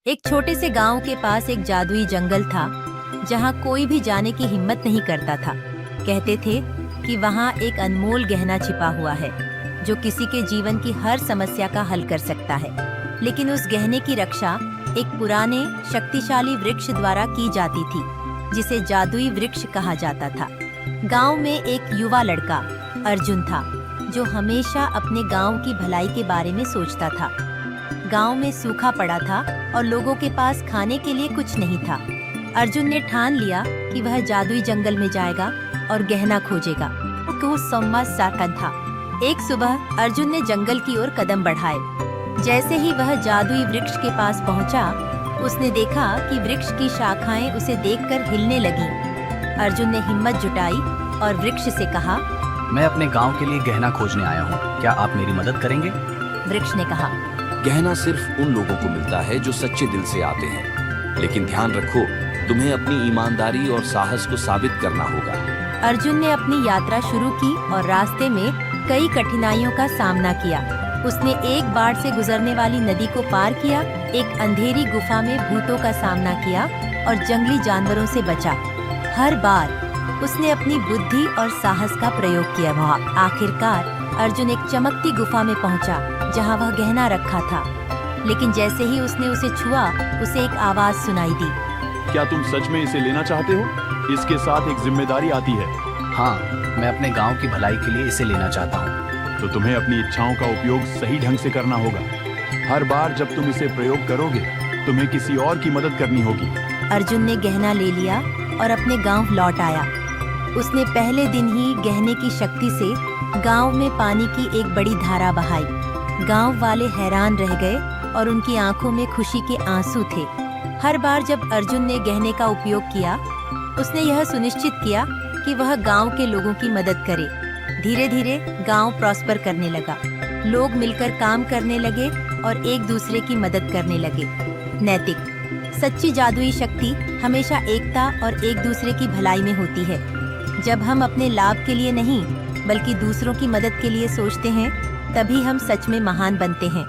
एक छोटे से गांव के पास एक जादुई जंगल था जहां कोई भी जाने की हिम्मत नहीं करता था। कहते थे कि वहां एक अनमोल गहना छिपा हुआ है जो किसी के जीवन की हर समस्या का हल कर सकता है। लेकिन उस गहने की रक्षा एक पुराने शक्तिशाली वृक्ष द्वारा की जाती थी जिसे जादुई वृक्ष कहा जाता था। गांव में एक युवा लड़का अर्जुन था जो हमेशा अपने गांव की भलाई के बारे में सोचता था। गांव में सूखा पड़ा था और लोगों के पास खाने के लिए कुछ नहीं था। अर्जुन ने ठान लिया कि वह जादुई जंगल में जाएगा और गहना खोजेगा। तो सम्मान था। एक सुबह अर्जुन ने जंगल की ओर कदम बढ़ाए। जैसे ही वह जादुई वृक्ष के पास पहुंचा, उसने देखा कि वृक्ष की शाखाएं उसे देखकर हिलने लगीं। अर्जुन ने हिम्मत जुटाई और वृक्ष से कहा, मैं अपने गांव के लिए गहना खोजने आया हूँ, क्या आप मेरी मदद करेंगे? वृक्ष ने कहा, गहना सिर्फ उन लोगों को मिलता है जो सच्चे दिल से आते हैं, लेकिन ध्यान रखो, तुम्हें अपनी ईमानदारी और साहस को साबित करना होगा। अर्जुन ने अपनी यात्रा शुरू की और रास्ते में कई कठिनाइयों का सामना किया। उसने एक बाढ़ से गुजरने वाली नदी को पार किया, एक अंधेरी गुफा में भूतों का सामना किया और जंगली जानवरों से बचा। हर बार उसने अपनी बुद्धि और साहस का प्रयोग किया। आखिरकार अर्जुन एक चमकती गुफा में पहुंचा जहां वह गहना रखा था। लेकिन जैसे ही उसने उसे छुआ, उसे एक आवाज सुनाई दी। क्या तुम सच में इसे लेना चाहते हो? इसके साथ एक जिम्मेदारी आती है। हाँ, मैं अपने गांव की भलाई के लिए इसे लेना चाहता हूँ। तो तुम्हें अपनी इच्छाओं का उपयोग सही ढंग से करना होगा। हर बार जब तुम इसे प्रयोग करोगे, तुम्हें किसी और की मदद करनी होगी। अर्जुन ने गहना ले लिया और अपने गांव लौट आया। उसने पहले दिन ही गहने की शक्ति से गांव में पानी की एक बड़ी धारा बहाई। गांव वाले हैरान रह गए और उनकी आंखों में खुशी के आंसू थे। हर बार जब अर्जुन ने गहने का उपयोग किया, उसने यह सुनिश्चित किया कि वह गांव के लोगों की मदद करे। धीरे धीरे गांव प्रॉस्पर करने लगा। लोग मिलकर काम करने लगे और एक दूसरे की मदद करने लगे। नैतिक सच्ची जादुई शक्ति हमेशा एकता और एक दूसरे की भलाई में होती है। जब हम अपने लाभ के लिए नहीं बल्कि दूसरों की मदद के लिए सोचते हैं, तभी हम सच में महान बनते हैं।